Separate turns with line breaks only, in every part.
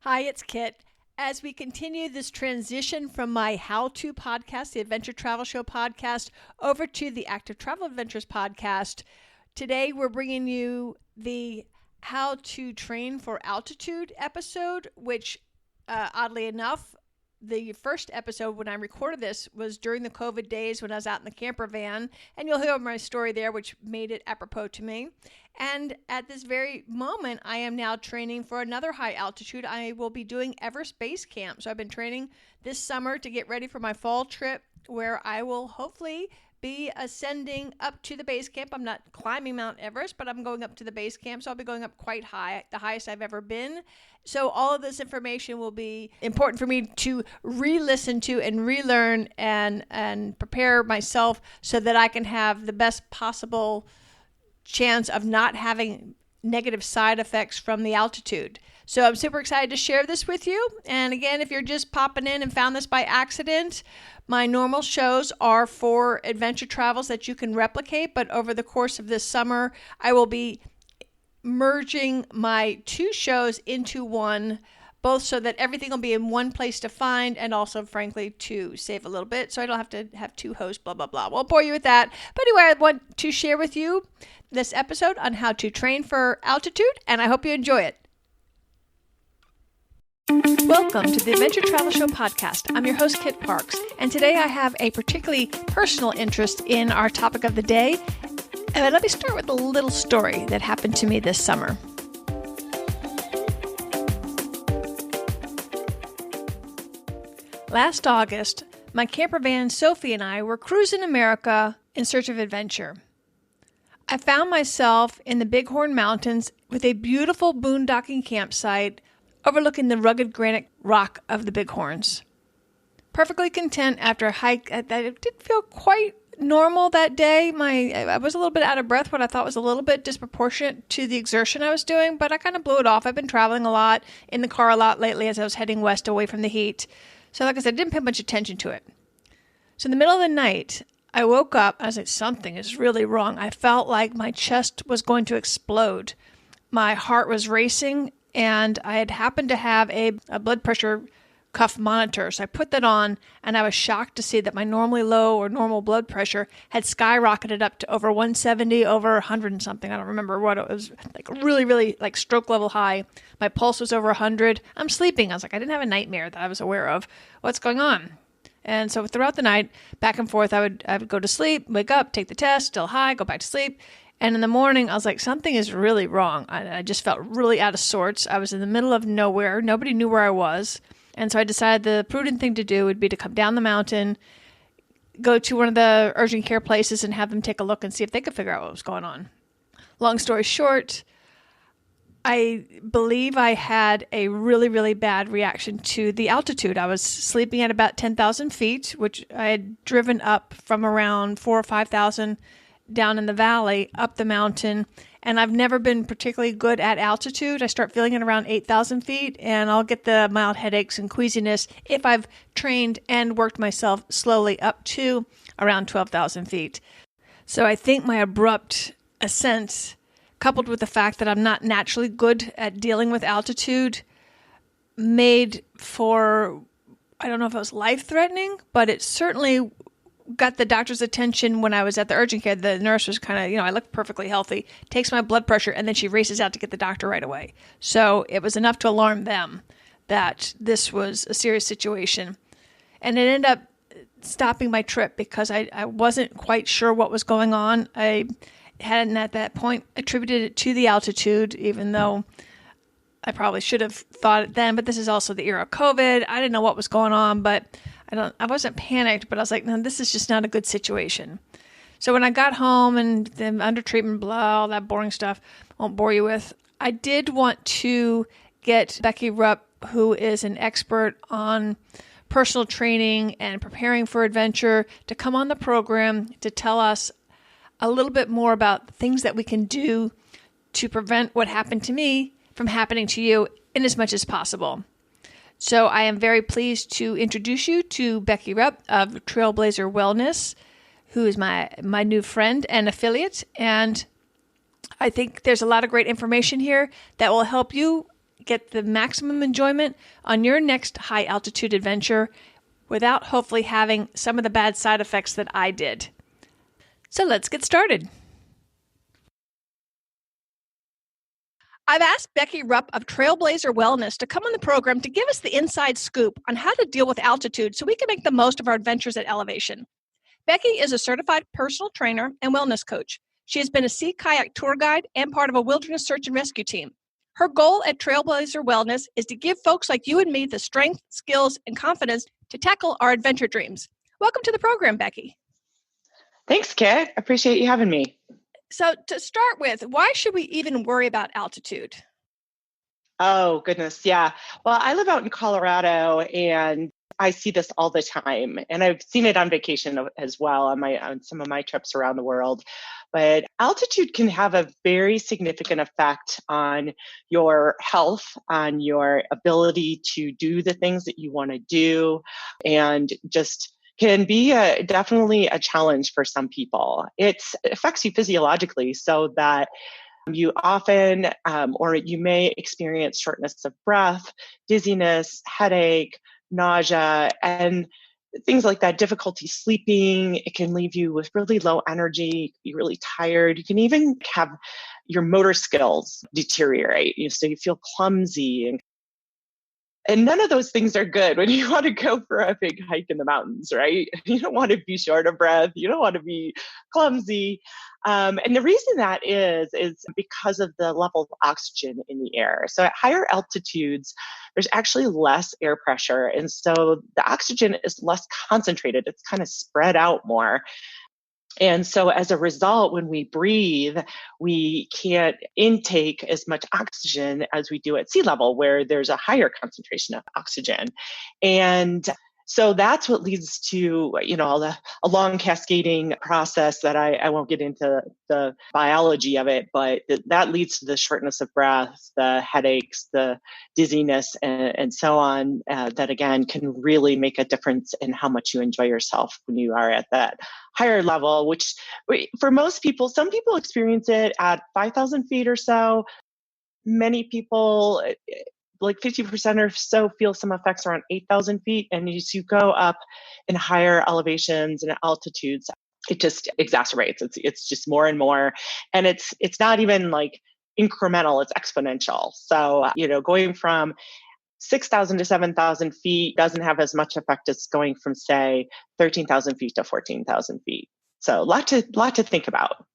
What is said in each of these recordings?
Hi, it's Kit. As we continue this transition from my how-to podcast, the Adventure Travel Show podcast, over to the Active Travel Adventures podcast, today we're bringing you the How to Train for Altitude episode, which oddly enough, the first episode when I recorded this was during the COVID days when I was out in the camper van, and you'll hear my story there, which made it apropos to me. And at this very moment, I am now training for another high altitude. I will be doing Everest Base Camp. So I've been training this summer to get ready for my fall trip where I will hopefully be ascending up to the base camp. I'm not climbing Mount Everest, but I'm going up to the base camp. So I'll be going up quite high, the highest I've ever been. So all of this information will be important for me to re-listen to and relearn and prepare myself so that I can have the best possible chance of not having negative side effects from the altitude. So I'm super excited to share this with you. And again, if you're just popping in and found this by accident, my normal shows are for adventure travels that you can replicate. But over the course of this summer, I will be merging my two shows into one, both so that everything will be in one place to find and also, frankly, to save a little bit so I don't have to have two hosts, blah, blah, blah. Won't bore you with that. But anyway, I want to share with you this episode on how to train for altitude, and I hope you enjoy it. Welcome to the Adventure Travel Show podcast. I'm your host, Kit Parks, and today I have a particularly personal interest in our topic of the day. And let me start with a little story that happened to me this summer. Last August, my camper van Sophie and I were cruising America in search of adventure. I found myself in the Bighorn Mountains with a beautiful boondocking campsite overlooking the rugged granite rock of the Bighorns. Perfectly content after a hike that did feel quite normal that day. I was a little bit out of breath, what I thought was a little bit disproportionate to the exertion I was doing, but I kind of blew it off. I've been traveling a lot, in the car a lot lately as I was heading west away from the heat. So like I said, I didn't pay much attention to it. So in the middle of the night, I woke up. I was like, something is really wrong. I felt like my chest was going to explode. My heart was racing, and I had happened to have a blood pressure cuff monitor. So I put that on, and I was shocked to see that my normally low or normal blood pressure had skyrocketed up to over 170, over 100 and something. I don't remember what it was, like really, really like stroke level high. My pulse was over 100. I'm sleeping. I was like, I didn't have a nightmare that I was aware of. What's going on? And so throughout the night, back and forth, I would go to sleep, wake up, take the test, still high, go back to sleep. And in the morning, I was like, something is really wrong. I just felt really out of sorts. I was in the middle of nowhere. Nobody knew where I was. And so I decided the prudent thing to do would be to come down the mountain, go to one of the urgent care places and have them take a look and see if they could figure out what was going on. Long story short, I believe I had a really, really bad reaction to the altitude. I was sleeping at about 10,000 feet, which I had driven up from around 4,000 or 5,000 down in the valley, up the mountain. And I've never been particularly good at altitude. I start feeling it around 8,000 feet, and I'll get the mild headaches and queasiness if I've trained and worked myself slowly up to around 12,000 feet. So I think my abrupt ascent, coupled with the fact that I'm not naturally good at dealing with altitude, made for, I don't know if it was life-threatening, but it certainly got the doctor's attention when I was at the urgent care. The nurse was kind of, I looked perfectly healthy, takes my blood pressure, and then she races out to get the doctor right away. So it was enough to alarm them that this was a serious situation. And it ended up stopping my trip because I wasn't quite sure what was going on. I hadn't at that point attributed it to the altitude, even though I probably should have thought it then. But this is also the era of COVID. I didn't know what was going on, but I wasn't panicked, but I was like, no, this is just not a good situation. So when I got home and then under treatment, blah, all that boring stuff, won't bore you with, I did want to get Becki Rupp, who is an expert on personal training and preparing for adventure, to come on the program to tell us a little bit more about things that we can do to prevent what happened to me from happening to you in as much as possible. So I am very pleased to introduce you to Becki Rupp of Trailblazer Wellness, who is my new friend and affiliate. And I think there's a lot of great information here that will help you get the maximum enjoyment on your next high altitude adventure without hopefully having some of the bad side effects that I did. So let's get started. I've asked Becki Rupp of Trailblazer Wellness to come on the program to give us the inside scoop on how to deal with altitude so we can make the most of our adventures at elevation. Becki is a certified personal trainer and wellness coach. She has been a sea kayak tour guide and part of a wilderness search and rescue team. Her goal at Trailblazer Wellness is to give folks like you and me the strength, skills, and confidence to tackle our adventure dreams. Welcome to the program, Becki.
Thanks, Kit. I appreciate you having me.
So to start with, why should we even worry about altitude?
Oh, goodness. Yeah. Well, I live out in Colorado and I see this all the time. And I've seen it on vacation as well on some of my trips around the world. But altitude can have a very significant effect on your health, on your ability to do the things that you want to do, and just can be definitely a challenge for some people. It affects you physiologically so that you often, or you may experience shortness of breath, dizziness, headache, nausea, and things like that, difficulty sleeping. It can leave you with really low energy, be really tired. You can even have your motor skills deteriorate. So you feel clumsy and none of those things are good when you want to go for a big hike in the mountains, right? You don't want to be short of breath. You don't want to be clumsy. And the reason that is because of the level of oxygen in the air. So at higher altitudes, there's actually less air pressure. And so the oxygen is less concentrated. It's kind of spread out more. And so as a result, when we breathe, we can't intake as much oxygen as we do at sea level, where there's a higher concentration of oxygen. And so that's what leads to, a long cascading process that I won't get into the biology of it, but that leads to the shortness of breath, the headaches, the dizziness, and so on, that again can really make a difference in how much you enjoy yourself when you are at that higher level, which for most people, some people experience it at 5,000 feet or so. Many people, like 50% or so, feel some effects around 8,000 feet. And as you go up in higher elevations and altitudes, it just exacerbates. It's just more and more. And it's not even like incremental, it's exponential. So, going from 6,000 to 7,000 feet doesn't have as much effect as going from, say, 13,000 feet to 14,000 feet. So a lot to think about.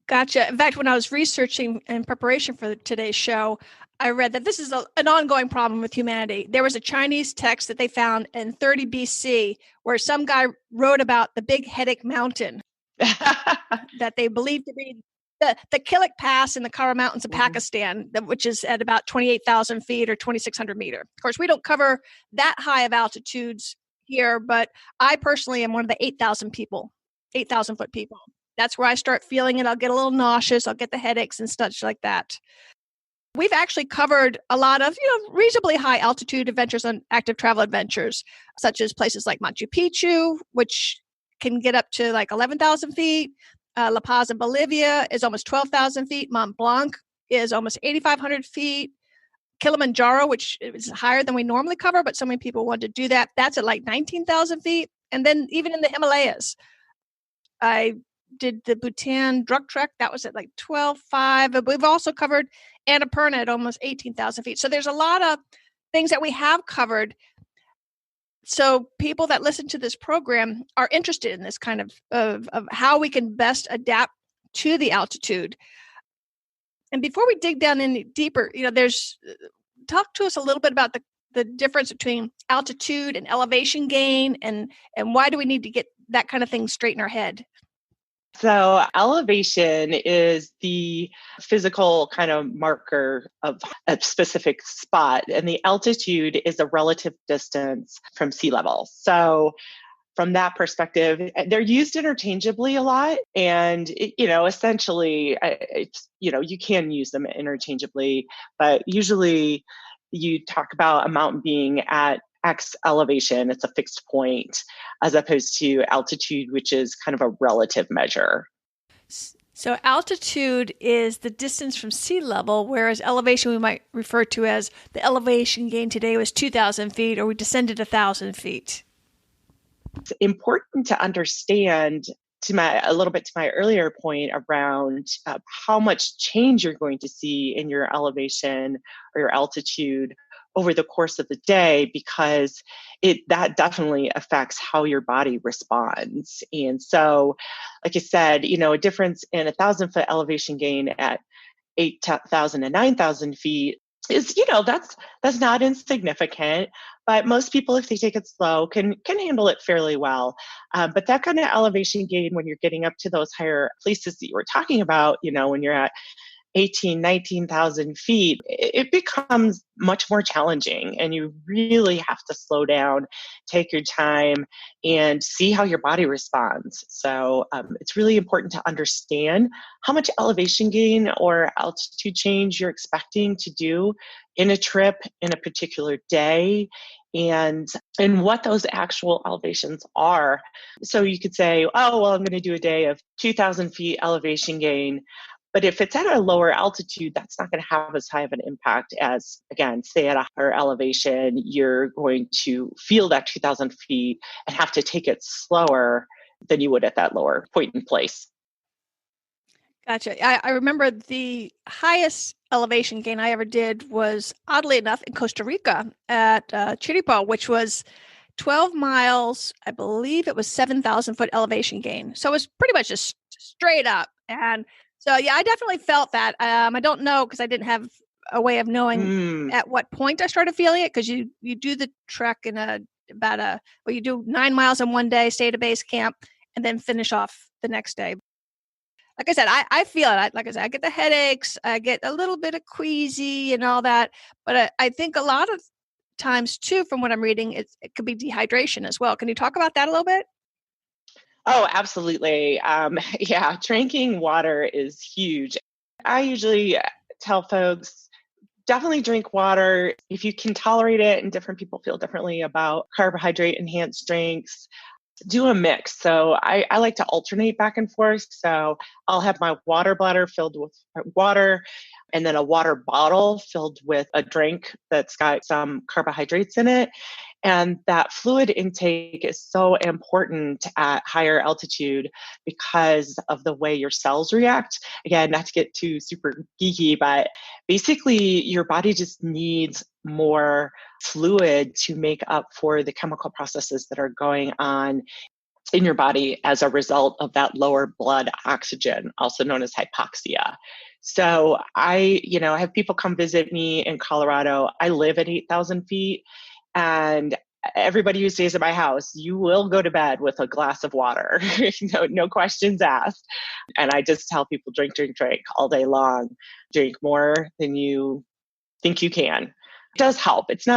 Gotcha. In fact, when I was researching in preparation for today's show, I read that this is an ongoing problem with humanity. There was a Chinese text that they found in 30 BC where some guy wrote about the Big Headache Mountain that they believed to be the Killik Pass in the Kara Mountains of Pakistan, which is at about 28,000 feet or 2,600 meters. Of course, we don't cover that high of altitudes here, but I personally am one of the 8,000 foot people. That's where I start feeling it. I'll get a little nauseous. I'll get the headaches and such like that. We've actually covered a lot of, reasonably high altitude adventures on active travel adventures, such as places like Machu Picchu, which can get up to like 11,000 feet. La Paz in Bolivia is almost 12,000 feet. Mont Blanc is almost 8,500 feet. Kilimanjaro, which is higher than we normally cover, but so many people want to do that. That's at like 19,000 feet. And then even in the Himalayas, I did the Bhutan Druk Trek. That was at like 12,500. But we've also covered Annapurna at almost 18,000 feet. So there's a lot of things that we have covered. So people that listen to this program are interested in this kind of how we can best adapt to the altitude. And before we dig down any deeper, talk to us a little bit about the difference between altitude and elevation gain, and why do we need to get that kind of thing straight in our head?
So elevation is the physical kind of marker of a specific spot, and the altitude is a relative distance from sea level. So from that perspective, they're used interchangeably a lot. And, essentially, you can use them interchangeably, but usually you talk about a mountain being at X elevation, it's a fixed point, as opposed to altitude, which is kind of a relative measure.
So altitude is the distance from sea level, whereas elevation we might refer to as the elevation gain today was 2,000 feet, or we descended 1,000 feet.
It's important to understand a little bit to my earlier point around how much change you're going to see in your elevation or your altitude over the course of the day, because that definitely affects how your body responds. And so, like I said, a difference in 1,000-foot elevation gain at 8,000 and 9,000 feet is, that's not insignificant. But most people, if they take it slow, can handle it fairly well. But that kind of elevation gain, when you're getting up to those higher places that you were talking about, when you're at 18, 19,000 feet, it becomes much more challenging, and you really have to slow down, take your time, and see how your body responds. So it's really important to understand how much elevation gain or altitude change you're expecting to do in a trip in a particular day, and what those actual elevations are. So you could say, oh, well, I'm going to do a day of 2,000 feet elevation gain. But if it's at a lower altitude, that's not going to have as high of an impact as, again, say at a higher elevation, you're going to feel that 2,000 feet and have to take it slower than you would at that lower point in place.
Gotcha. I remember the highest elevation gain I ever did was, oddly enough, in Costa Rica at Chiripa, which was 12 miles. I believe it was 7,000 foot elevation gain. So it was pretty much just straight up. And so, yeah, I definitely felt that. I don't know, because I didn't have a way of knowing at what point I started feeling it, because you do the trek in you do 9 miles in one day, stay at a base camp, and then finish off the next day. Like I said, I feel it. Like I said, I get the headaches, I get a little bit of queasy and all that. But I think a lot of times too, from what I'm reading, it could be dehydration as well. Can you talk about that a little bit?
Oh, absolutely. Yeah, drinking water is huge. I usually tell folks, definitely drink water if you can tolerate it, and different people feel differently about carbohydrate enhanced drinks. Do a mix. So I like to alternate back and forth. So I'll have my water bladder filled with water, and then a water bottle filled with a drink that's got some carbohydrates in it. And that fluid intake is so important at higher altitude because of the way your cells react. Again, not to get too super geeky, but basically your body just needs more fluid to make up for the chemical processes that are going on in your body as a result of that lower blood oxygen, also known as hypoxia. So I have people come visit me in Colorado. I live at 8,000 feet, and everybody who stays at my house, you will go to bed with a glass of water, no questions asked. And I just tell people, drink, drink, drink all day long. Drink more than you think you can. It does help. It's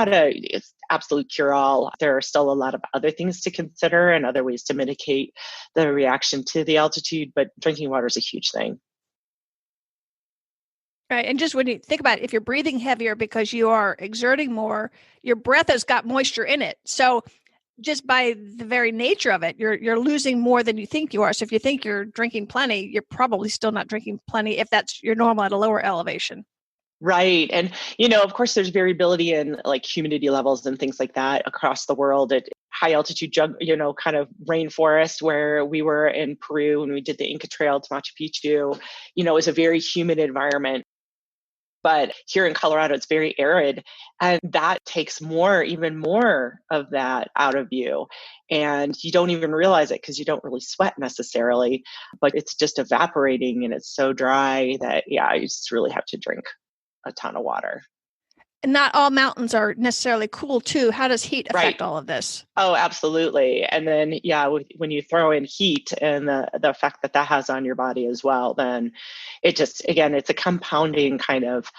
absolute cure-all. There are still a lot of other things to consider and other ways to mitigate the reaction to the altitude, but drinking water is a huge thing.
Right. And just when you think about it, if you're breathing heavier because you are exerting more, your breath has got moisture in it. So just by the very nature of it, you're losing more than you think you are. So if you think you're drinking plenty, you're probably still not drinking plenty if that's your normal at a lower elevation.
Right. And, of course, there's variability in like humidity levels and things like that across the world at high altitude, kind of rainforest where we were in Peru when we did the Inca Trail to Machu Picchu, is a very humid environment. But here in Colorado, it's very arid, and that takes even more of that out of you. And you don't even realize it because you don't really sweat necessarily, but it's just evaporating and it's so dry that, yeah, you just really have to drink a ton of water.
And not all mountains are necessarily cool too. How does heat affect
Right.
all of this?
Oh, absolutely. And then, yeah, when you throw in heat and the effect that has on your body as well, then it just, again, it's a compounding kind of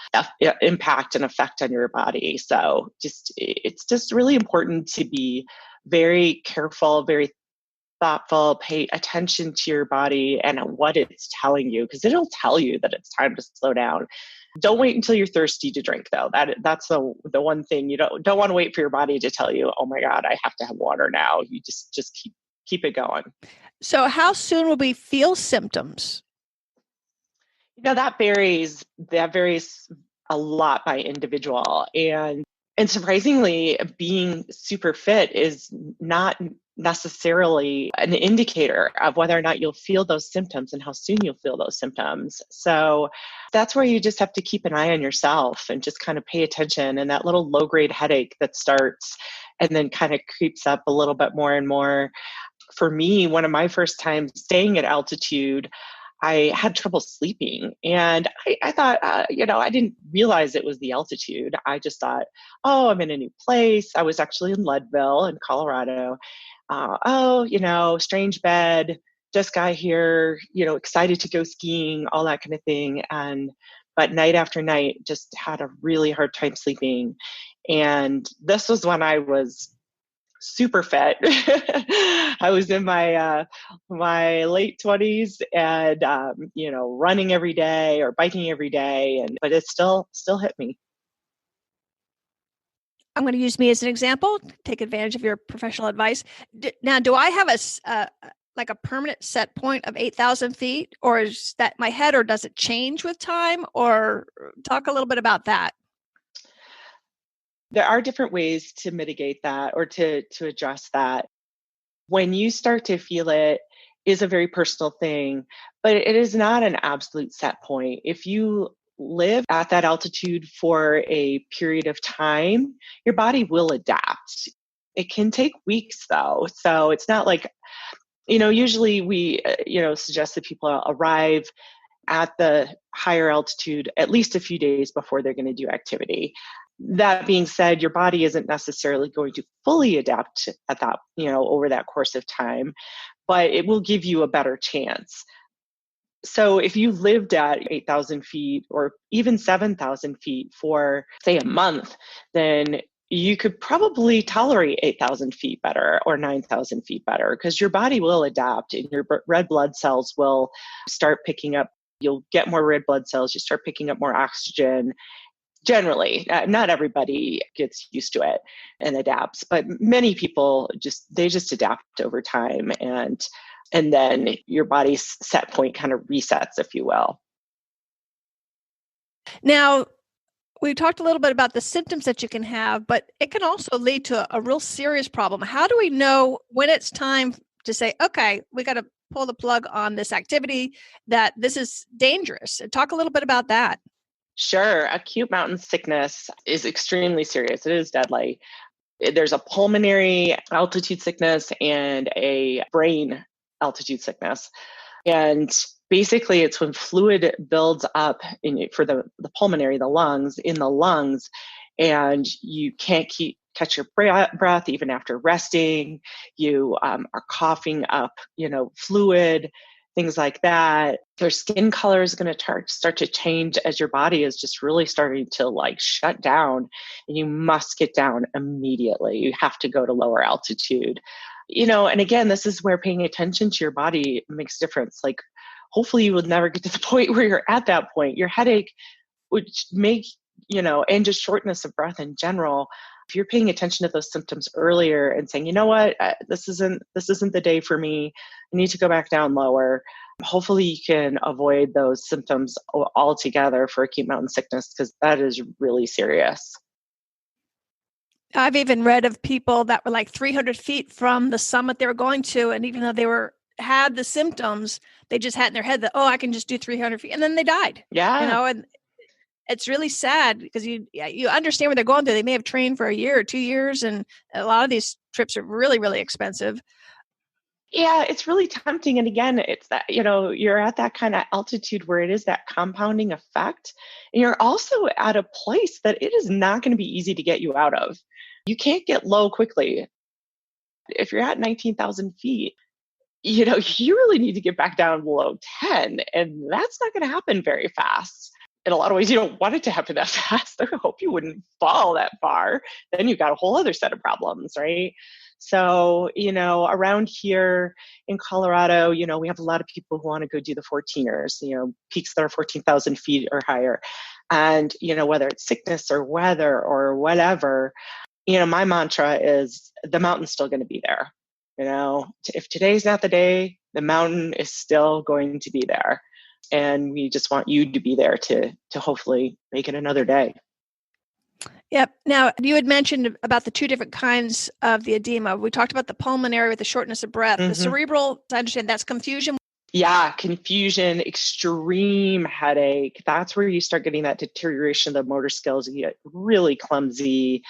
impact and effect on your body. So it's just really important to be very careful, very thoughtful, pay attention to your body and what it's telling you, because it'll tell you that it's time to slow down. Don't wait until you're thirsty to drink, though. That's the one thing you don't want to wait for your body to tell you, oh my God, I have to have water now. You just keep it going.
So how soon will we feel symptoms?
That varies. That varies a lot by individual. And surprisingly, being super fit is not necessarily an indicator of whether or not you'll feel those symptoms and how soon you'll feel those symptoms. So that's where you just have to keep an eye on yourself and just kind of pay attention. And that little low grade headache that starts and then kind of creeps up a little bit more and more. For me, one of my first times staying at altitude, I had trouble sleeping. And I thought, I didn't realize it was the altitude. I just thought, oh, I'm in a new place. I was actually in Leadville in Colorado. Strange bed, just got here, excited to go skiing, all that kind of thing. But night after night, just had a really hard time sleeping. And this was when I was super fit. I was in my late 20s and running every day or biking every day, but it still hit me.
I'm going to use me as an example, take advantage of your professional advice. Now, do I have a permanent set point of 8,000 feet, or is that my head, or does it change with time? Or talk a little bit about that.
There are different ways to mitigate that or to address that. When you start to feel it is a very personal thing, but it is not an absolute set point. If you live at that altitude for a period of time, your body will adapt. It can take weeks though. So it's not like, usually we, suggest that people arrive at the higher altitude at least a few days before they're going to do activity. That being said, your body isn't necessarily going to fully adapt at that, over that course of time, but it will give you a better chance. So if you lived at 8,000 feet or even 7,000 feet for, say, a month, then you could probably tolerate 8,000 feet better or 9,000 feet better because your body will adapt and your red blood cells will start picking up. You'll get more red blood cells. You start picking up more oxygen. Generally, not everybody gets used to it and adapts, but many people just adapt over time, and then your body's set point kind of resets, if you will.
Now, we talked a little bit about the symptoms that you can have, but it can also lead to a real serious problem. How do we know when it's time to say, okay, we got to pull the plug on this activity, that this is dangerous? Talk a little bit about that.
Sure. Acute mountain sickness is extremely serious. It is deadly. There's a pulmonary altitude sickness and a brain altitude sickness. And basically, it's when fluid builds up for the pulmonary, the lungs, in the lungs, and you can't catch your breath even after resting. You are coughing up, fluid, things like that. Your skin color is going to start to change as your body is just really starting to shut down, and you must get down immediately. You have to go to lower altitude. And again, this is where paying attention to your body makes a difference. Hopefully you will never get to the point where you're at that point. Your headache would make, and just shortness of breath in general. If you're paying attention to those symptoms earlier and saying, you know what, this isn't the day for me, I need to go back down lower. Hopefully you can avoid those symptoms altogether for acute mountain sickness, because that is really serious.
I've even read of people that were 300 feet from the summit they were going to, and even though they had the symptoms, they just had in their head that, I can just do 300 feet, and then they died.
Yeah.
And it's really sad because you understand what they're going through. They may have trained for a year or 2 years, and a lot of these trips are really, really expensive.
Yeah, it's really tempting. And again, it's that, you're at that kind of altitude where it is that compounding effect. And you're also at a place that it is not going to be easy to get you out of. You can't get low quickly. If you're at 19,000 feet, you really need to get back down below 10. And that's not going to happen very fast. In a lot of ways, you don't want it to happen that fast. I hope you wouldn't fall that far. Then you've got a whole other set of problems, right? So, around here in Colorado, we have a lot of people who want to go do the 14ers, peaks that are 14,000 feet or higher. And, whether it's sickness or weather or whatever, my mantra is the mountain's still going to be there. If today's not the day, the mountain is still going to be there. And we just want you to be there to hopefully make it another day.
Yep. Now, you had mentioned about the two different kinds of the edema. We talked about the pulmonary with the shortness of breath. The cerebral, I understand that's confusion.
Yeah, confusion, extreme headache. That's where you start getting that deterioration of the motor skills. You get really clumsy.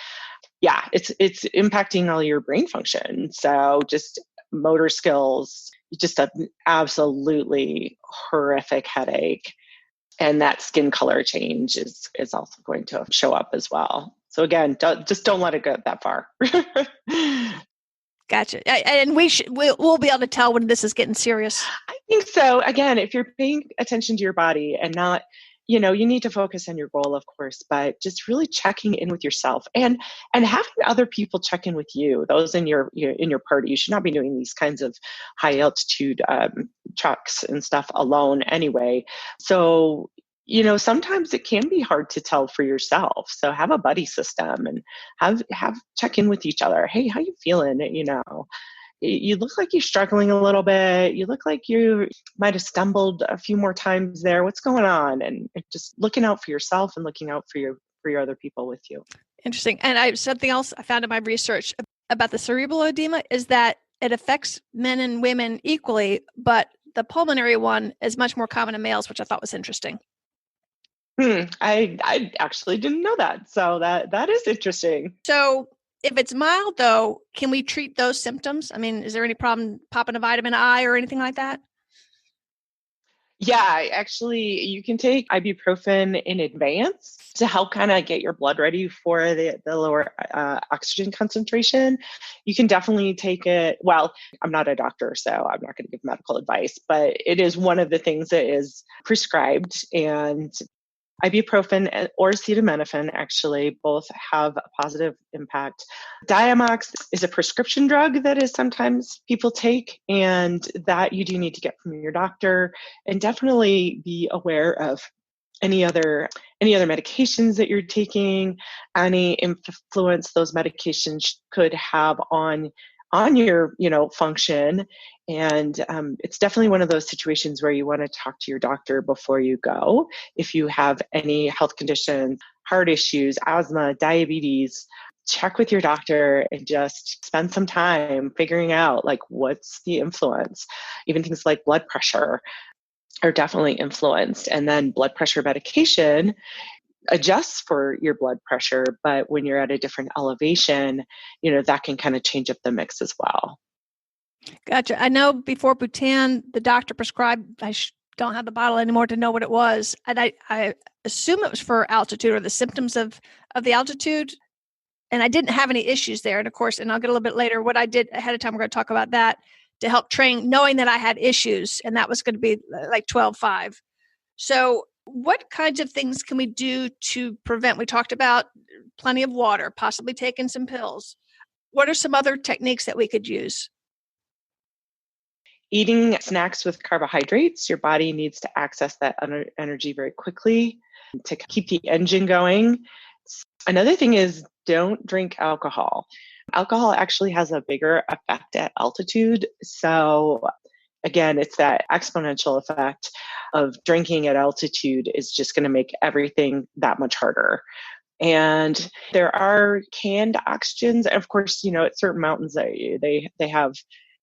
Yeah, it's impacting all your brain function. So just motor skills, just an absolutely horrific headache. And that skin color change is also going to show up as well. So again, don't let it go that far.
Gotcha. And we'll be able to tell when this is getting serious.
I think so. Again, if you're paying attention to your body and not, you need to focus on your goal, of course, but just really checking in with yourself and having other people check in with you. Those in your party, you should not be doing these kinds of high altitude trucks and stuff alone anyway. So, sometimes it can be hard to tell for yourself. So have a buddy system and have check in with each other. Hey, how you feeling? You look like you're struggling a little bit. You look like you might have stumbled a few more times there. What's going on? And just looking out for yourself and looking out for your other people with you.
Interesting. And something else I found in my research about the cerebral edema is that it affects men and women equally, but the pulmonary one is much more common in males, which I thought was interesting.
I actually didn't know that. So that is interesting.
So if it's mild, though, can we treat those symptoms? I mean, is there any problem popping a vitamin I or anything like that?
Yeah, actually, you can take ibuprofen in advance to help kind of get your blood ready for the lower oxygen concentration. You can definitely take it. Well, I'm not a doctor, so I'm not going to give medical advice, but it is one of the things that is prescribed. And ibuprofen or acetaminophen actually both have a positive impact. Diamox is a prescription drug that is sometimes people take, and that you do need to get from your doctor. And definitely be aware of any other medications that you're taking, any influence those medications could have on your function. And it's definitely one of those situations where you want to talk to your doctor before you go. If you have any health conditions, heart issues, asthma, diabetes, check with your doctor and just spend some time figuring out like what's the influence. Even things like blood pressure are definitely influenced. And then blood pressure medication adjusts for your blood pressure, but when you're at a different elevation, that can kind of change up the mix as well.
Gotcha. I know before Bhutan, the doctor prescribed, I don't have the bottle anymore to know what it was. And I assume it was for altitude or the symptoms of the altitude. And I didn't have any issues there. And of course, and I'll get a little bit later, what I did ahead of time, we're going to talk about that to help train, knowing that I had issues, and that was going to be like 12.5. So what kinds of things can we do to prevent? We talked about plenty of water, possibly taking some pills. What are some other techniques that we could use?
Eating snacks with carbohydrates. Your body needs to access that energy very quickly to keep the engine going. Another thing is don't drink alcohol. Alcohol actually has a bigger effect at altitude. So again, it's that exponential effect of drinking at altitude is just going to make everything that much harder. And there are canned oxygens. Of course, at certain mountains, they have,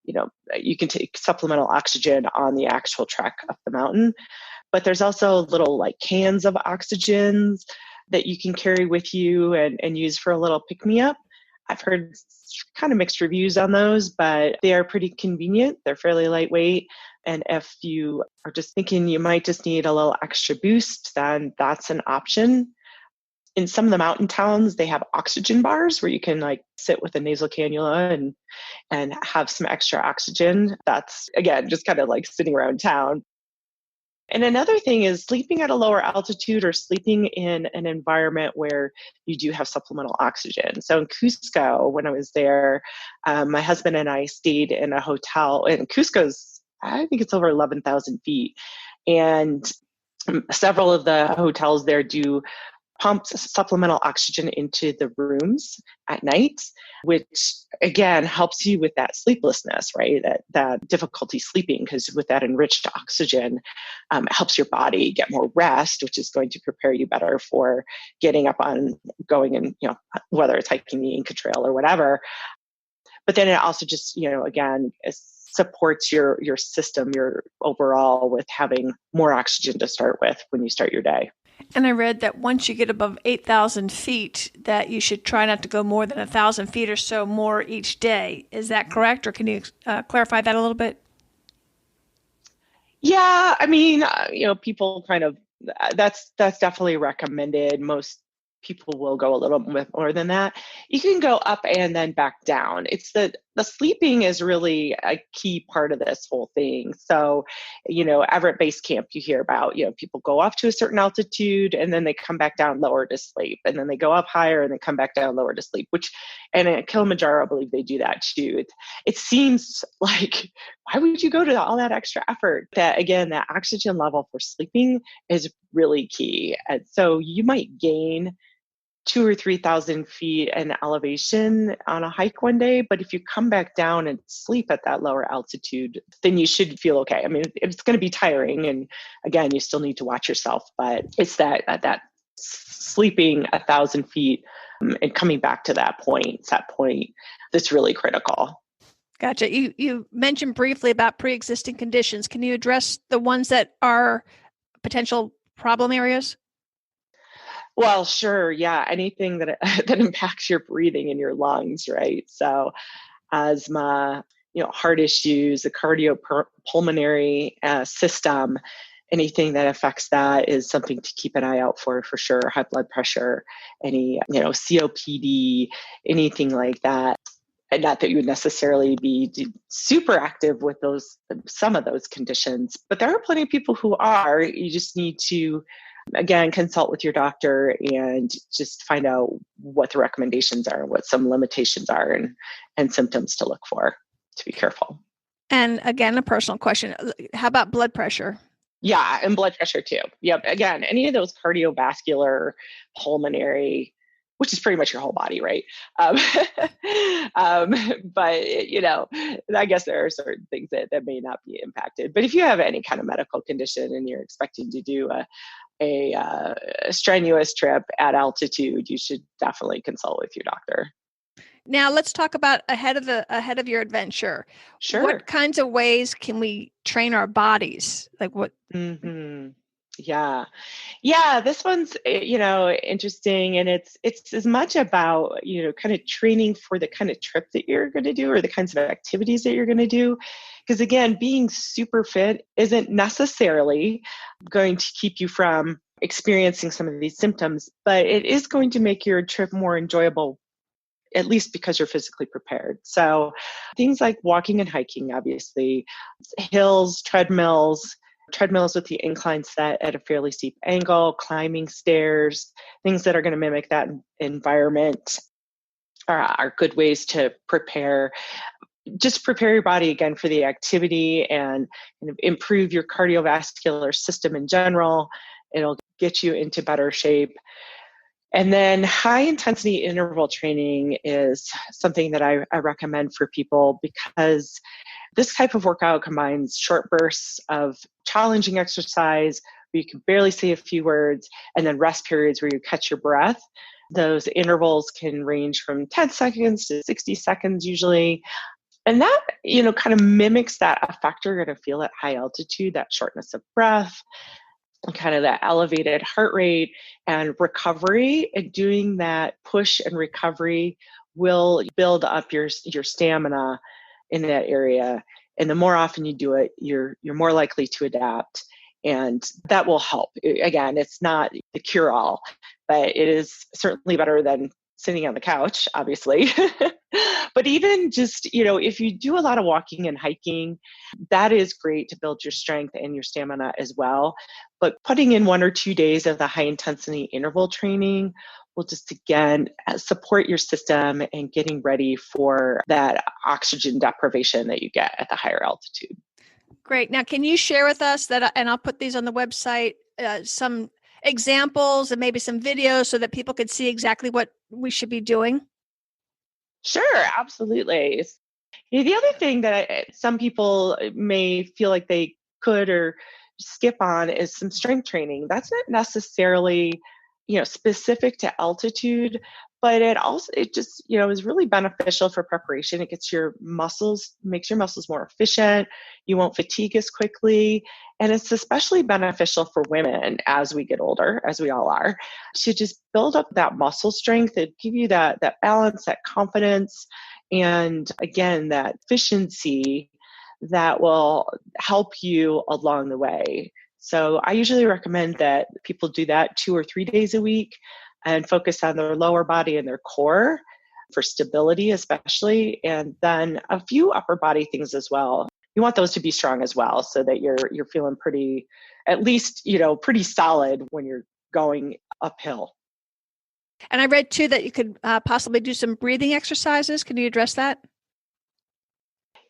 you can take supplemental oxygen on the actual trek up the mountain. But there's also little like cans of oxygens that you can carry with you and use for a little pick-me-up. I've heard kind of mixed reviews on those, but they are pretty convenient. They're fairly lightweight. And if you are just thinking you might just need a little extra boost, then that's an option. In some of the mountain towns, they have oxygen bars where you can like sit with a nasal cannula and have some extra oxygen. That's, again, just kind of like sitting around town. And another thing is sleeping at a lower altitude or sleeping in an environment where you do have supplemental oxygen. So in Cusco, when I was there, my husband and I stayed in a hotel. And Cusco's, I think it's over 11,000 feet. And several of the hotels there do pumps supplemental oxygen into the rooms at night, which again helps you with that sleeplessness, right? That difficulty sleeping, because with that enriched oxygen, it helps your body get more rest, which is going to prepare you better for getting up on going and, whether it's hiking the Inca Trail or whatever. But then it also just, again, supports your system, your overall, with having more oxygen to start with when you start your day.
And I read that once you get above 8,000 feet, that you should try not to go more than 1,000 feet or so more each day. Is that correct? Or can you clarify that a little bit?
Yeah, I mean, people kind of, that's definitely recommended. Most people will go a little bit more than that. You can go up and then back down. It's the sleeping is really a key part of this whole thing. So, Everett Base Camp, you hear about, people go up to a certain altitude and then they come back down lower to sleep. And then they go up higher and they come back down lower to sleep, and at Kilimanjaro, I believe they do that too. It seems like, why would you go to all that extra effort? That, again, that oxygen level for sleeping is really key. And so you might gain 2,000 or 3,000 feet in elevation on a hike one day, but if you come back down and sleep at that lower altitude, then you should feel okay. I mean, it's going to be tiring, and again, you still need to watch yourself, but it's that sleeping 1,000 feet and coming back to that point that's really critical.
Gotcha. You mentioned briefly about pre-existing conditions. Can you address the ones that are potential problem areas?
Well, sure. Yeah. Anything that that impacts your breathing and your lungs, right? So asthma, heart issues, the cardiopulmonary system, anything that affects that is something to keep an eye out for sure. High blood pressure, any, COPD, anything like that. And not that you would necessarily be super active with some of those conditions, but there are plenty of people who are. You just need to, again, consult with your doctor and just find out what the recommendations are, what some limitations are, and symptoms to look for to be careful.
And again, a personal question. How about blood pressure?
Yeah, and blood pressure too. Yep. Again, any of those cardiovascular, pulmonary, which is pretty much your whole body, right? But, I guess there are certain things that may not be impacted. But if you have any kind of medical condition and you're expecting to do a strenuous trip at altitude, you should definitely consult with your doctor.
Now let's talk about ahead of your adventure.
Sure.
What kinds of ways can we train our bodies? Like what?
Mm-hmm. Yeah. This one's, interesting. And it's as much about, kind of training for the kind of trip that you're going to do or the kinds of activities that you're going to do. Because again, being super fit isn't necessarily going to keep you from experiencing some of these symptoms, but it is going to make your trip more enjoyable, at least because you're physically prepared. So things like walking and hiking, obviously, hills, treadmills with the incline set at a fairly steep angle, climbing stairs, things that are going to mimic that environment are good ways to prepare your body again for the activity and improve your cardiovascular system in general. It'll get you into better shape. And then high intensity interval training is something that I recommend for people because this type of workout combines short bursts of challenging exercise where you can barely say a few words, and then rest periods where you catch your breath. Those intervals can range from 10 seconds to 60 seconds usually. And that, kind of mimics that effect you're going to feel at high altitude, that shortness of breath, and kind of that elevated heart rate and recovery. And doing that push and recovery will build up your stamina in that area. And the more often you do it, you're more likely to adapt. And that will help. Again, it's not the cure-all, but it is certainly better than sitting on the couch, obviously. But even just, if you do a lot of walking and hiking, that is great to build your strength and your stamina as well. But putting in 1 or 2 days of the high intensity interval training will just, again, support your system and getting ready for that oxygen deprivation that you get at the higher altitude.
Great. Now, can you share with us that, and I'll put these on the website, some examples and maybe some videos so that people could see exactly what we should be doing?
Sure, absolutely. The other thing that some people may feel like they could or skip on is some strength training. That's not necessarily, specific to altitude, but it just, is really beneficial for preparation. It makes your muscles more efficient. You won't fatigue as quickly. And it's especially beneficial for women as we get older, as we all are, to just build up that muscle strength and give you that balance, that confidence, and again, that efficiency that will help you along the way. So I usually recommend that people do that 2 or 3 days a week and focus on their lower body and their core for stability, especially, and then a few upper body things as well. You want those to be strong as well, so that you're feeling pretty, at least, pretty solid when you're going uphill.
And I read too that you could possibly do some breathing exercises. Can you address that?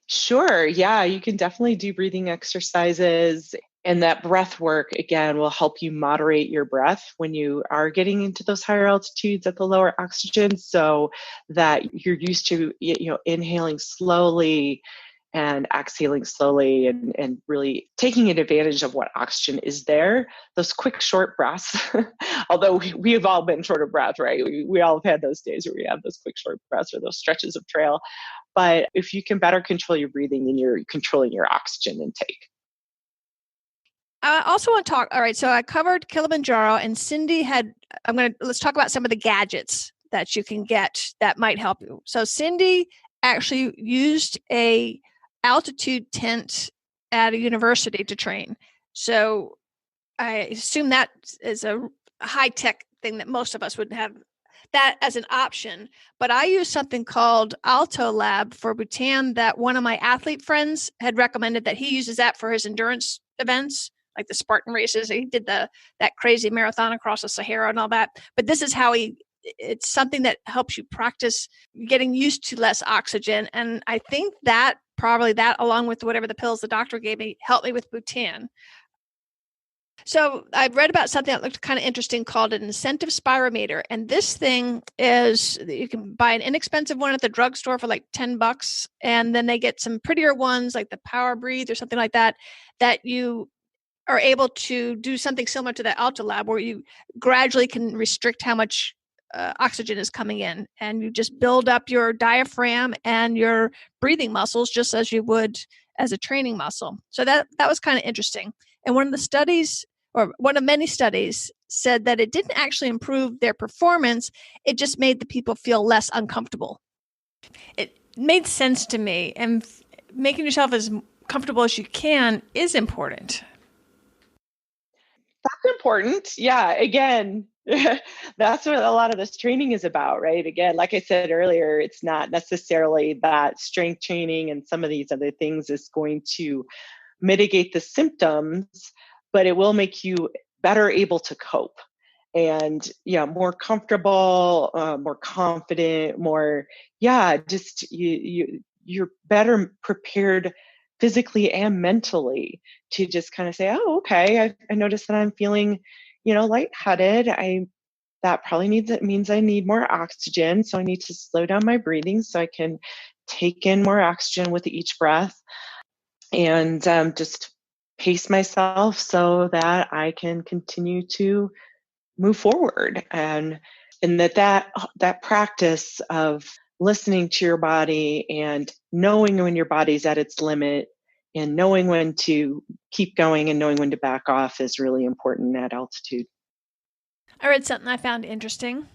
Sure. Yeah, you can definitely do breathing exercises. And that breath work, again, will help you moderate your breath when you are getting into those higher altitudes at the lower oxygen, so that you're used to, inhaling slowly and exhaling slowly, and really taking advantage of what oxygen is there. Those quick, short breaths, although we have all been short of breath, right? We all have had those days where we have those quick, short breaths or those stretches of trail. But if you can better control your breathing, then you're controlling your oxygen intake.
I also want to talk. All right. So I covered Kilimanjaro, and Cindy let's talk about some of the gadgets that you can get that might help you. So Cindy actually used a altitude tent at a university to train. So I assume that is a high-tech thing that most of us would have that as an option. But I use something called Alto Lab for Bhutan that one of my athlete friends had recommended, that he uses that for his endurance events, like the Spartan races. He did that crazy marathon across the Sahara and all that. But this is how it's something that helps you practice getting used to less oxygen. And I think that probably that, along with whatever the pills the doctor gave me, helped me with Bhutan. So I read about something that looked kind of interesting called an incentive spirometer. And this thing is, you can buy an inexpensive one at the drugstore for like $10. And then they get some prettier ones like the Power Breathe or something like that, that you are able to do something similar to the Alto Lab, where you gradually can restrict how much oxygen is coming in, and you just build up your diaphragm and your breathing muscles just as you would as a training muscle. So that was kind of interesting. And one of many studies said that it didn't actually improve their performance. It just made the people feel less uncomfortable. It made sense to me, and making yourself as comfortable as you can is important.
That's important. Yeah. Again, that's what a lot of this training is about, right? Again, like I said earlier, it's not necessarily that strength training and some of these other things is going to mitigate the symptoms, but it will make you better able to cope and more comfortable, more confident, just you're better prepared physically and mentally to just kind of say, oh, okay, I noticed that I'm feeling, lightheaded. That probably means I need more oxygen. So I need to slow down my breathing so I can take in more oxygen with each breath, and just pace myself so that I can continue to move forward. And that practice of listening to your body and knowing when your body's at its limit and knowing when to keep going and knowing when to back off is really important at altitude.
I read something I found interesting.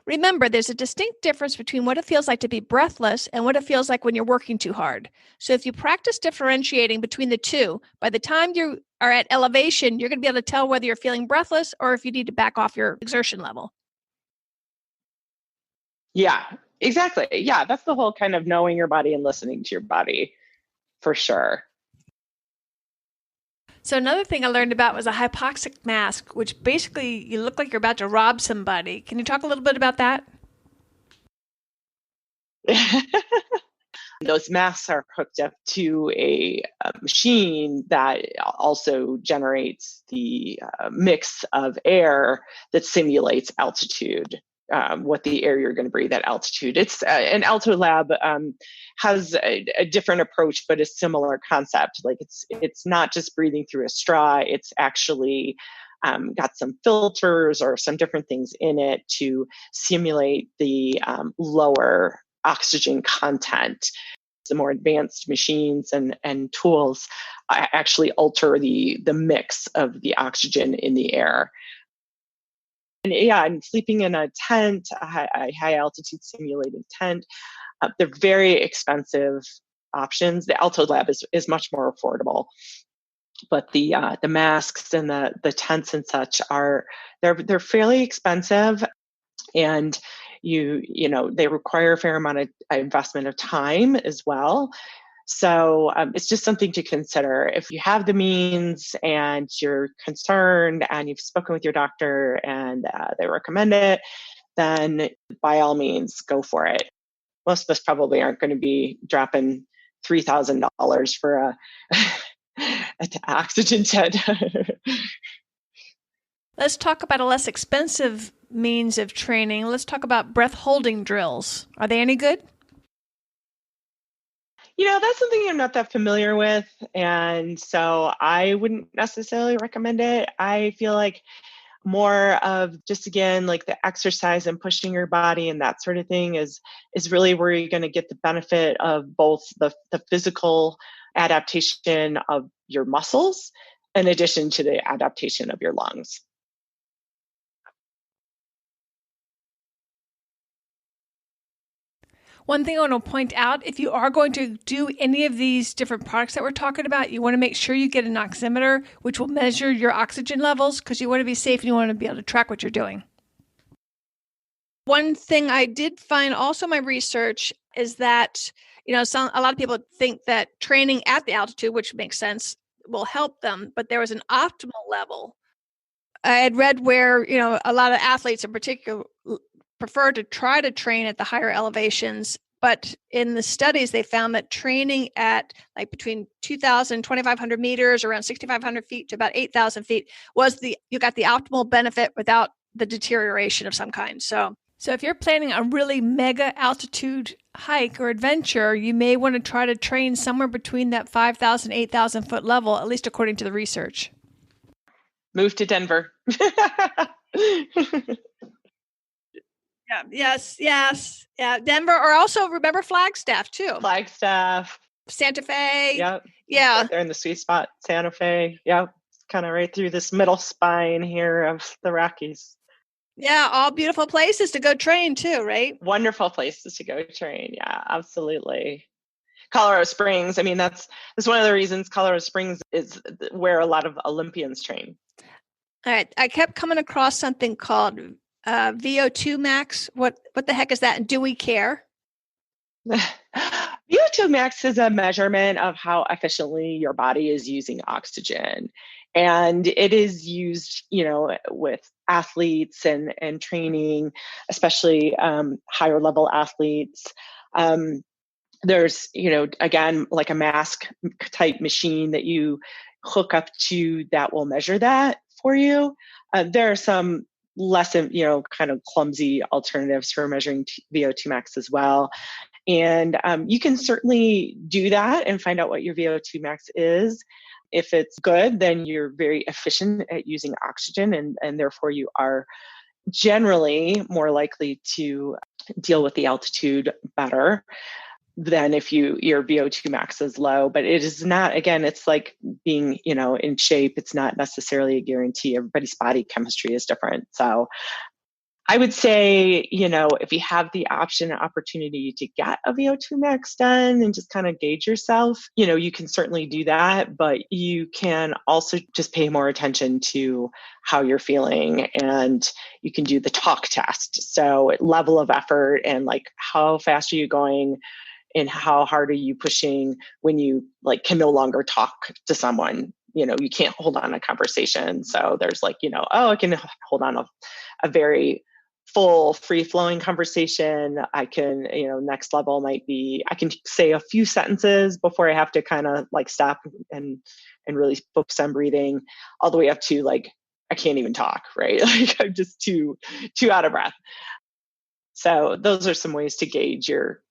Remember, there's a distinct difference between what it feels like to be breathless and what it feels like when you're working too hard. So if you practice differentiating between the two, by the time you are at elevation, you're going to be able to tell whether you're feeling breathless or if you need to back off your exertion level.
Yeah, exactly. Yeah, that's the whole kind of knowing your body and listening to your body, for sure.
So another thing I learned about was a hypoxic mask, which basically you look like you're about to rob somebody. Can you talk a little bit about that?
Those masks are hooked up to a machine that also generates the mix of air that simulates altitude, what the air you're going to breathe at altitude. It's an Alto Lab has a different approach, but a similar concept. Like it's not just breathing through a straw. It's actually got some filters or some different things in it to simulate the lower oxygen content. The more advanced machines and tools actually alter the mix of the oxygen in the air. And yeah, and sleeping in a tent, a high altitude simulated tent, they're very expensive options. The Alto Lab is much more affordable, but the masks and the tents and such they're fairly expensive, and you know they require a fair amount of investment of time as well. So it's just something to consider. If you have the means and you're concerned and you've spoken with your doctor and they recommend it, then by all means go for it. Most of us probably aren't going to be dropping $3,000 for an oxygen tent.
Let's talk about a less expensive means of training. Let's talk about breath holding drills. Are they any good?
You know, that's something I'm not that familiar with. And so I wouldn't necessarily recommend it. I feel like more of just, again, like the exercise and pushing your body and that sort of thing is really where you're going to get the benefit of both the physical adaptation of your muscles in addition to the adaptation of your lungs.
One thing I want to point out, if you are going to do any of these different products that we're talking about, you want to make sure you get an oximeter, which will measure your oxygen levels, because you want to be safe and you want to be able to track what you're doing. One thing I did find also in my research is that, you know, a lot of people think that training at the altitude, which makes sense, will help them, but there was an optimal level. I had read where, you know, a lot of athletes in particular prefer to try to train at the higher elevations, but in the studies they found that training at like between 2,000 and 2,500 meters, around 6,500 feet to about 8,000 feet, you got the optimal benefit without the deterioration of some kind. So if you're planning a really mega altitude hike or adventure, you may want to try to train somewhere between that 5,000, 8,000 foot level, at least according to the research.
Move to Denver.
Yeah, yes. Yeah, Denver, or also remember Flagstaff too.
Flagstaff.
Santa Fe.
Yep.
Yeah.
Right there in the sweet spot, Santa Fe. Yep. Kind of right through this middle spine here of the Rockies.
Yeah, all beautiful places to go train too, right?
Wonderful places to go train. Yeah, absolutely. Colorado Springs. I mean, that's one of the reasons Colorado Springs is where a lot of Olympians train.
All right. I kept coming across something called VO2 max. What the heck is that? And do we care?
VO2 max is a measurement of how efficiently your body is using oxygen. And it is used, you know, with athletes and training, especially higher level athletes. There's, you know, again, like a mask type machine that you hook up to that will measure that for you. There are some less, you know, kind of clumsy alternatives for measuring VO2 max as well. And you can certainly do that and find out what your VO2 max is. If it's good, then you're very efficient at using oxygen, and therefore you are generally more likely to deal with the altitude better than if your VO2 max is low. But it is not, again, it's like being, you know, in shape. It's not necessarily a guarantee. Everybody's body chemistry is different. So I would say, you know, if you have the option and opportunity to get a VO2 max done and just kind of gauge yourself, you know, you can certainly do that, but you can also just pay more attention to how you're feeling, and you can do the talk test. So level of effort and like how fast are you going and how hard are you pushing when you like can no longer talk to someone. You know, you can't hold on a conversation. So there's like, you know, oh, I can hold on a very full free flowing conversation. I can, next level might be, I can say a few sentences before I have to kind of like stop and really focus on breathing, all the way up to like, I can't even talk, right? Like I'm just too out of breath. So those are some ways to gauge your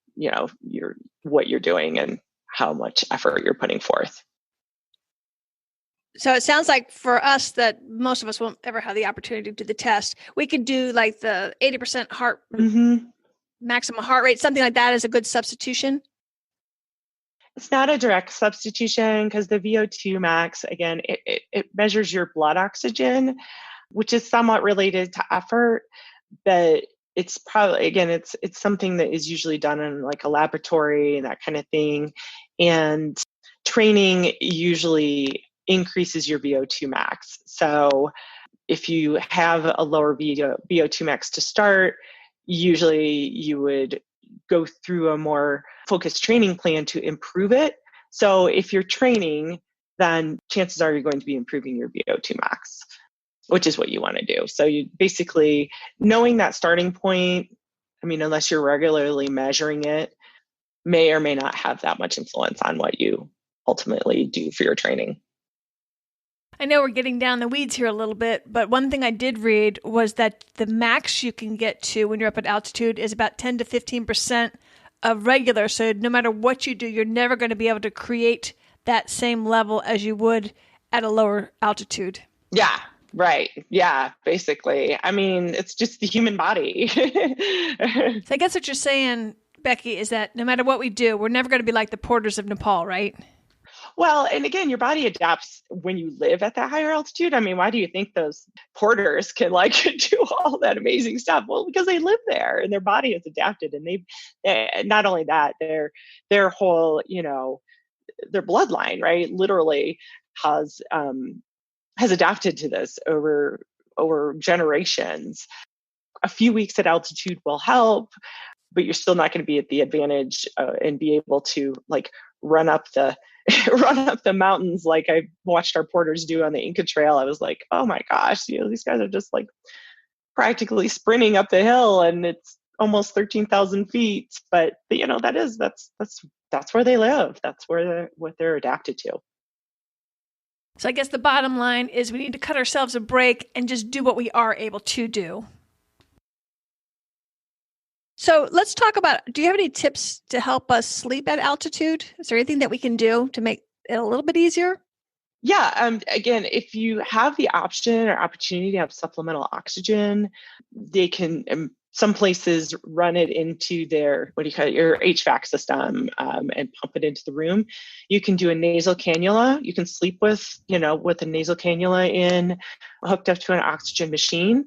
what you're doing and how much effort you're putting forth.
So it sounds like for us that most of us won't ever have the opportunity to do the test. We could do like the 80% maximum heart rate, something like that is a good substitution.
It's not a direct substitution because the VO2 max, again, it measures your blood oxygen, which is somewhat related to effort, but it's probably, again, it's something that is usually done in like a laboratory and that kind of thing. And training usually increases your VO2 max. So if you have a lower VO2 max to start, usually you would go through a more focused training plan to improve it. So if you're training, then chances are you're going to be improving your VO2 max, which is what you want to do. So you basically, knowing that starting point, unless you're regularly measuring it, may or may not have that much influence on what you ultimately do for your training.
I know we're getting down the weeds here a little bit, but one thing I did read was that the max you can get to when you're up at altitude is about 10 to 15% of regular. So no matter what you do, you're never going to be able to create that same level as you would at a lower altitude.
Yeah, right. Yeah, basically. It's just the human body.
So I guess what you're saying, Becki, is that no matter what we do, we're never going to be like the porters of Nepal, right?
Well, and again, your body adapts when you live at that higher altitude. Why do you think those porters can like do all that amazing stuff? Well, because they live there and their body has adapted, and they not only that, their whole, their bloodline, right, literally has adapted to this over generations. A few weeks at altitude will help, but you're still not going to be at the advantage and be able to like run up the mountains like I watched our porters do on the Inca Trail. I was like, oh my gosh, these guys are just like practically sprinting up the hill, and it's almost 13,000 feet. But that's where they live. That's what they're adapted to.
So I guess the bottom line is we need to cut ourselves a break and just do what we are able to do. So let's talk about, do you have any tips to help us sleep at altitude? Is there anything that we can do to make it a little bit easier?
Yeah. Again, if you have the option or opportunity to have supplemental oxygen, they can, some places run it into their, your HVAC system and pump it into the room. You can do a nasal cannula. You can sleep with a nasal cannula hooked up to an oxygen machine.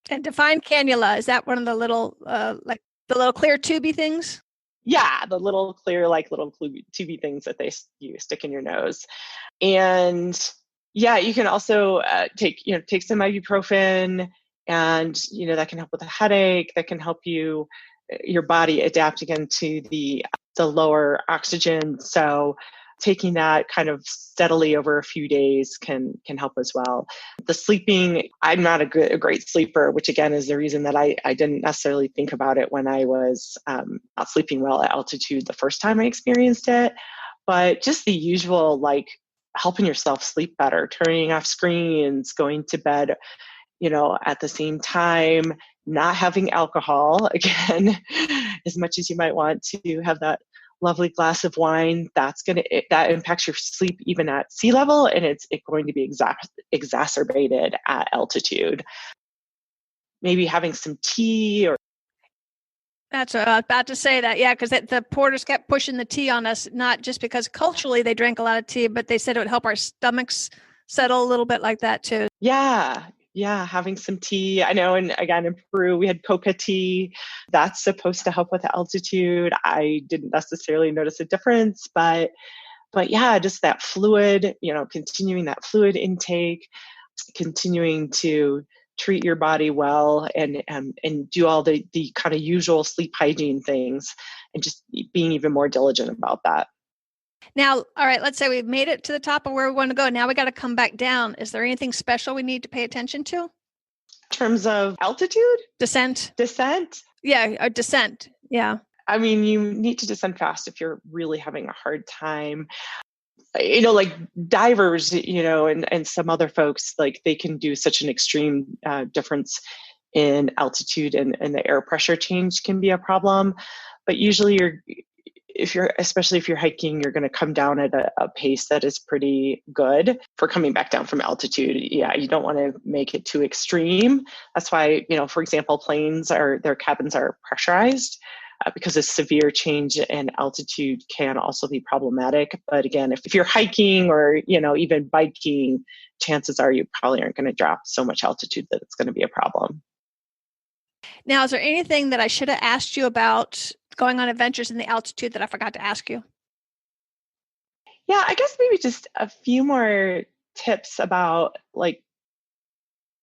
And define cannula. Is that one of the little, like the little clear tubey things?
Yeah, the little clear, like little tubey things that you stick in your nose. And yeah, you can also take some ibuprofen, and that can help with a headache. That can help your body adapt again to the lower oxygen. So taking that kind of steadily over a few days can help as well. The sleeping, I'm not a great sleeper, which again is the reason that I didn't necessarily think about it when I was not sleeping well at altitude the first time I experienced it. But just the usual, like helping yourself sleep better, turning off screens, going to bed, at the same time, not having alcohol, again, as much as you might want to have that lovely glass of wine, that impacts your sleep even at sea level, and it's going to be exacerbated at altitude. Maybe having some tea or.
That's what I was about to say that, yeah, because the porters kept pushing the tea on us, not just because culturally they drank a lot of tea, but they said it would help our stomachs settle a little bit like that too.
Yeah, having some tea. I know, and again, in Peru, we had coca tea. That's supposed to help with altitude. I didn't necessarily notice a difference, but yeah, just that fluid, continuing that fluid intake, continuing to treat your body well, and do all the kind of usual sleep hygiene things, and just being even more diligent about that.
Now, all right, let's say we've made it to the top of where we want to go. Now we got to come back down. Is there anything special we need to pay attention to?
In terms of altitude?
Descent.
Descent?
Yeah, a descent. Yeah.
I mean, you need to descend fast if you're really having a hard time. Like divers, and some other folks, like they can do such an extreme difference in altitude, and the air pressure change can be a problem. But usually especially if you're hiking, you're going to come down at a pace that is pretty good for coming back down from altitude. Yeah, you don't want to make it too extreme. That's why, for example, their cabins are pressurized, because a severe change in altitude can also be problematic. But again, if you're hiking or, even biking, chances are you probably aren't going to drop so much altitude that it's going to be a problem.
Now, is there anything that I should have asked you about going on adventures in the altitude that I forgot to ask you?
Yeah, I guess maybe just a few more tips about like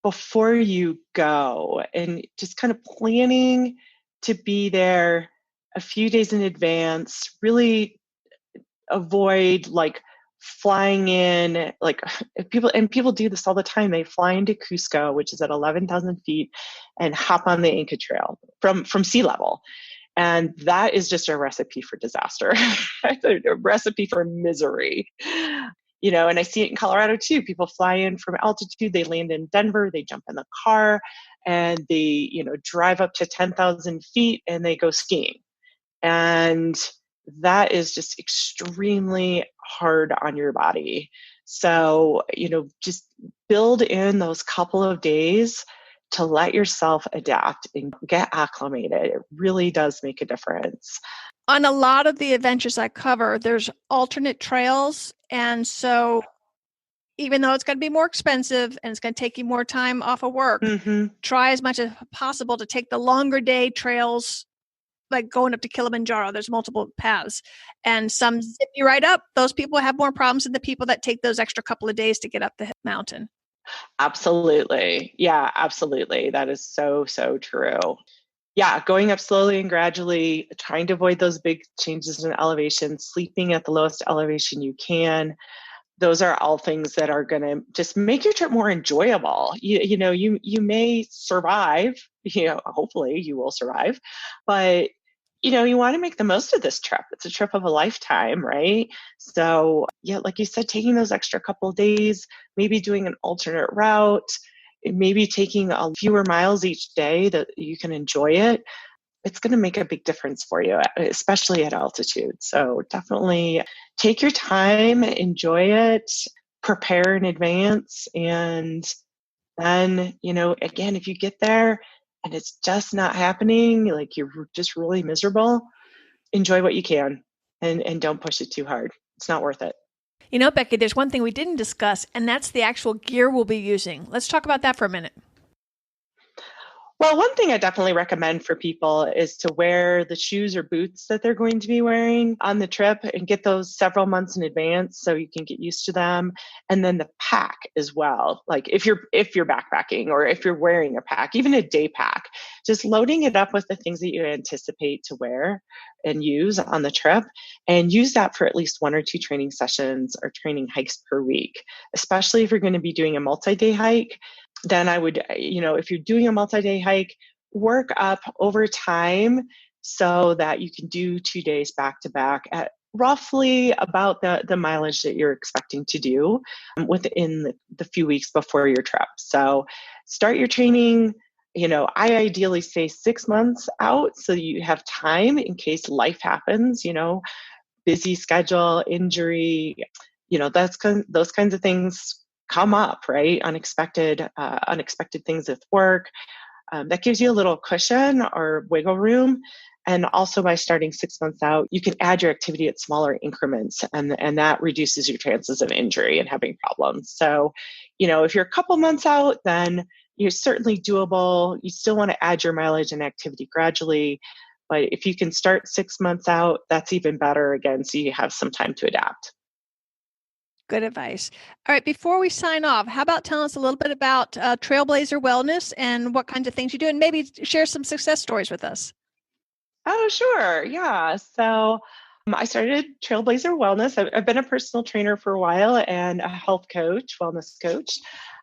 before you go, and just kind of planning to be there a few days in advance. Really avoid like flying in, like people do this all the time. They fly into Cusco, which is at 11,000 feet, and hop on the Inca Trail from sea level. And that is just a recipe for disaster. It's a recipe for misery. And I see it in Colorado too. People fly in from altitude, they land in Denver, they jump in the car, and they, drive up to 10,000 feet and they go skiing. And that is just extremely hard on your body. So, just build in those couple of days to let yourself adapt and get acclimated. It really does make a difference.
On a lot of the adventures I cover, there's alternate trails. And so even though it's going to be more expensive and it's going to take you more time off of work, try as much as possible to take the longer day trails, like going up to Kilimanjaro. There's multiple paths, and some zip you right up. Those people have more problems than the people that take those extra couple of days to get up the mountain.
Absolutely. Yeah, absolutely. That is so, so true. Yeah, going up slowly and gradually, trying to avoid those big changes in elevation, sleeping at the lowest elevation you can. Those are all things that are going to just make your trip more enjoyable. You may survive, hopefully you will survive, but you want to make the most of this trip. It's a trip of a lifetime, right? So yeah, like you said, taking those extra couple of days, maybe doing an alternate route, maybe taking a fewer miles each day that you can enjoy it. It's going to make a big difference for you, especially at altitude. So definitely take your time, enjoy it, prepare in advance. And then, again, if you get there and it's just not happening, like you're just really miserable, enjoy what you can, and don't push it too hard. It's not worth it.
Becki, there's one thing we didn't discuss, and that's the actual gear we'll be using. Let's talk about that for a minute.
Well, one thing I definitely recommend for people is to wear the shoes or boots that they're going to be wearing on the trip, and get those several months in advance so you can get used to them. And then the pack as well. Like if you're backpacking, or if you're wearing a pack, even a day pack, just loading it up with the things that you anticipate to wear and use on the trip, and use that for at least 1 or 2 training sessions or training hikes per week, especially if you're going to be doing a multi-day hike. Then I would, if you're doing a multi-day hike, work up over time so that you can do 2 days back to back at roughly about the mileage that you're expecting to do within the few weeks before your trip. So start your training, I ideally say 6 months out so you have time in case life happens, busy schedule, injury, those kinds of things come up, right? Unexpected things with work. That gives you a little cushion or wiggle room. And also by starting 6 months out, you can add your activity at smaller increments, and that reduces your chances of injury and having problems. So, if you're a couple months out, then you're certainly doable. You still want to add your mileage and activity gradually. But if you can start 6 months out, that's even better again, so you have some time to adapt.
Good advice. All right, before we sign off, how about telling us a little bit about Trailblazer Wellness and what kinds of things you do, and maybe share some success stories with us?
Oh, sure. Yeah. So I started Trailblazer Wellness. I've been a personal trainer for a while and a health coach, wellness coach.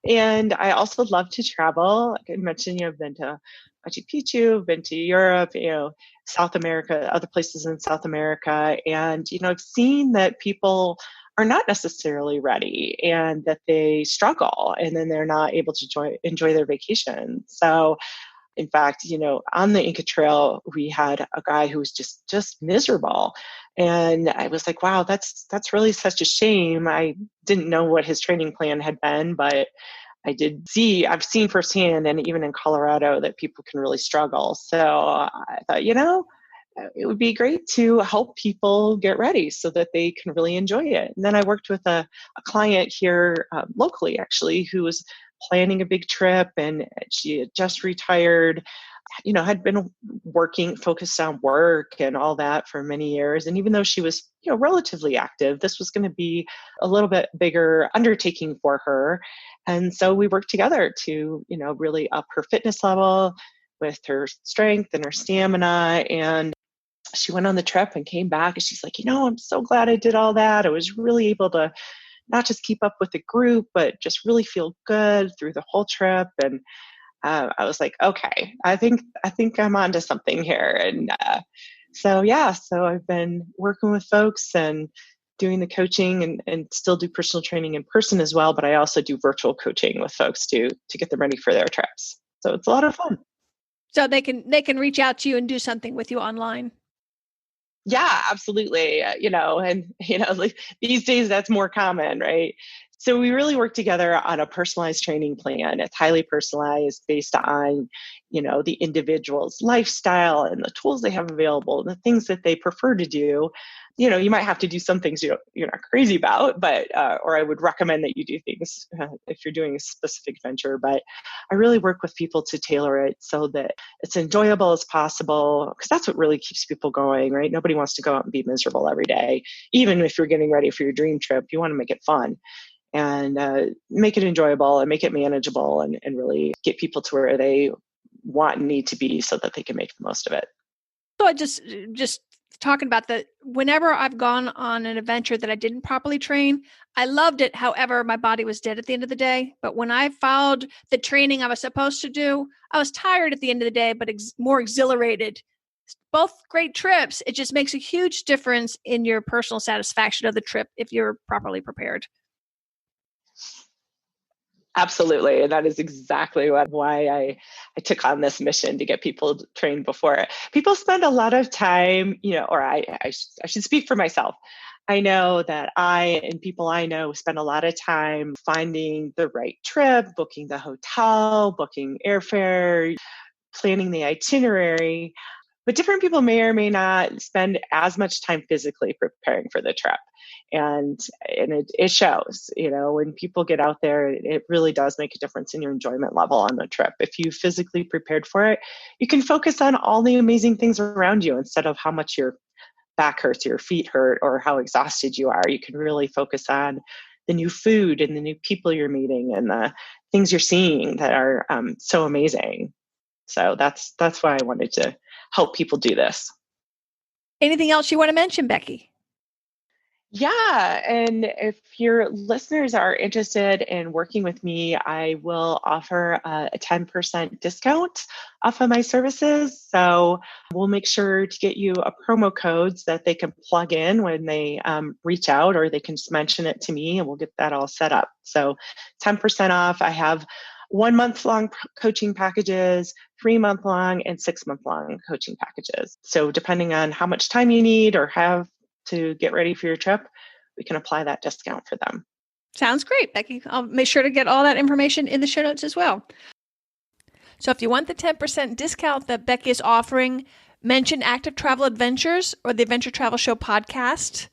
And I also love to travel. Like I mentioned, I've been to Machu Picchu, I've been to Europe, South America, other places in South America. And, I've seen that people are not necessarily ready and that they struggle and then they're not able to enjoy their vacation. So in fact, on the Inca Trail, we had a guy who was just miserable. And I was like, wow, that's really such a shame. I didn't know what his training plan had been, but I've seen firsthand, and even in Colorado, that people can really struggle. So I thought, it would be great to help people get ready so that they can really enjoy it. And then I worked with a client here locally, actually, who was planning a big trip, and she had just retired, had been working, focused on work and all that for many years. And even though she was, relatively active, this was going to be a little bit bigger undertaking for her. And so we worked together to, really up her fitness level with her strength and her stamina. And she went on the trip and came back and she's like, I'm so glad I did all that. I was really able to not just keep up with the group, but just really feel good through the whole trip. And I was like, okay, I think I'm onto something here. And so I've been working with folks and doing the coaching and still do personal training in person as well. But I also do virtual coaching with folks to get them ready for their trips. So it's a lot of fun.
So they can reach out to you and do something with you online.
Yeah, absolutely. Like these days that's more common, right? So we really work together on a personalized training plan. It's highly personalized based on, the individual's lifestyle and the tools they have available and the things that they prefer to do. You might have to do some things you're not crazy about, but or I would recommend that you do things if you're doing a specific venture. But I really work with people to tailor it so that it's enjoyable as possible, because that's what really keeps people going, right? Nobody wants to go out and be miserable every day. Even if you're getting ready for your dream trip, you want to make it fun and make it enjoyable and make it manageable and really get people to where they want and need to be so that they can make the most of it.
So I just talking about whenever I've gone on an adventure that I didn't properly train, I loved it. However, my body was dead at the end of the day. But when I followed the training I was supposed to do, I was tired at the end of the day, but more exhilarated. Both great trips. It just makes a huge difference in your personal satisfaction of the trip if you're properly prepared.
Absolutely. And that is exactly why I took on this mission to get people trained before. People spend a lot of time, or I should speak for myself. I know that I and people I know spend a lot of time finding the right trip, booking the hotel, booking airfare, planning the itinerary. But different people may or may not spend as much time physically preparing for the trip. And it shows, when people get out there, it really does make a difference in your enjoyment level on the trip. If you physically prepared for it, you can focus on all the amazing things around you instead of how much your back hurts, your feet hurt, or how exhausted you are. You can really focus on the new food and the new people you're meeting and the things you're seeing that are so amazing. So that's why I wanted to help people do this.
Anything else you want to mention, Becki?
Yeah. And if your listeners are interested in working with me, I will offer a 10% discount off of my services. So we'll make sure to get you a promo code that they can plug in when they reach out, or they can just mention it to me and we'll get that all set up. So 10% off. I have 1 month long coaching packages, 3 month long, and 6 month long coaching packages. So depending on how much time you need or have to get ready for your trip, we can apply that discount for them.
Sounds great, Becki. I'll make sure to get all that information in the show notes as well. So if you want the 10% discount that Becki is offering, mention Active Travel Adventures or the Adventure Travel Show podcast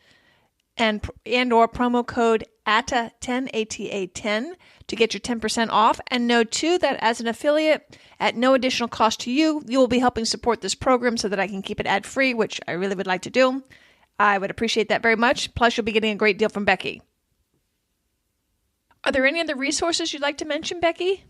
and or promo code ATA10, ATA10 to get your 10% off. And know too that as an affiliate at no additional cost to you, you will be helping support this program so that I can keep it ad free, which I really would like to do. I would appreciate that very much. Plus, you'll be getting a great deal from Becki. Are there any other resources you'd like to mention, Becki?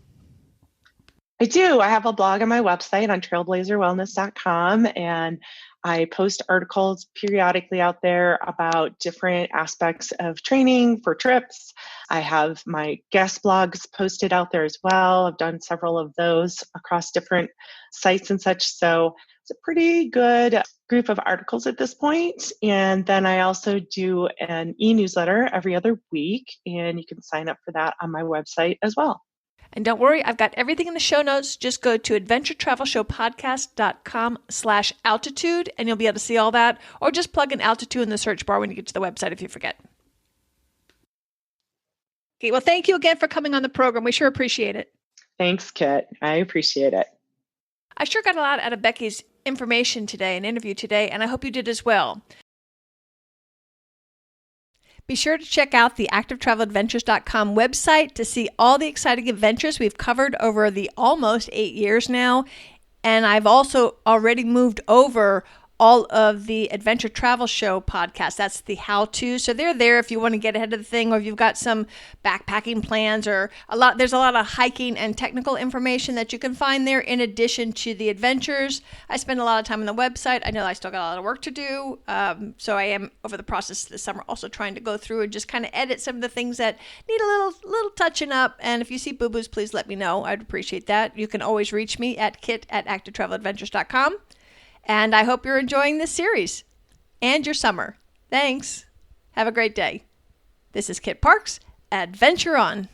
I do. I have a blog on my website on trailblazerwellness.com, and I post articles periodically out there about different aspects of training for trips. I have my guest blogs posted out there as well. I've done several of those across different sites and such. So it's a pretty good group of articles at this point. And then I also do an e-newsletter every other week, and you can sign up for that on my website as well.
And don't worry, I've got everything in the show notes. Just go to adventuretravelshowpodcast.com/altitude and you'll be able to see all that. Or just plug in altitude in the search bar when you get to the website if you forget. Okay, well, thank you again for coming on the program. We sure appreciate it.
Thanks, Kit. I appreciate it.
I sure got a lot out of Becki's information today, an interview today, and I hope you did as well. Be sure to check out the activetraveladventures.com website to see all the exciting adventures we've covered over the almost 8 years now. And I've also already moved over all of the Adventure Travel Show podcasts. That's the how-to. So they're there if you want to get ahead of the thing, or if you've got some backpacking plans, or there's a lot of hiking and technical information that you can find there in addition to the adventures. I spend a lot of time on the website. I know I still got a lot of work to do. So I am over the process this summer also trying to go through and just kind of edit some of the things that need a little touching up. And if you see boo-boos, please let me know. I'd appreciate that. You can always reach me at kit@activetraveladventures.com. And I hope you're enjoying this series and your summer. Thanks. Have a great day. This is Kit Parks. Adventure on.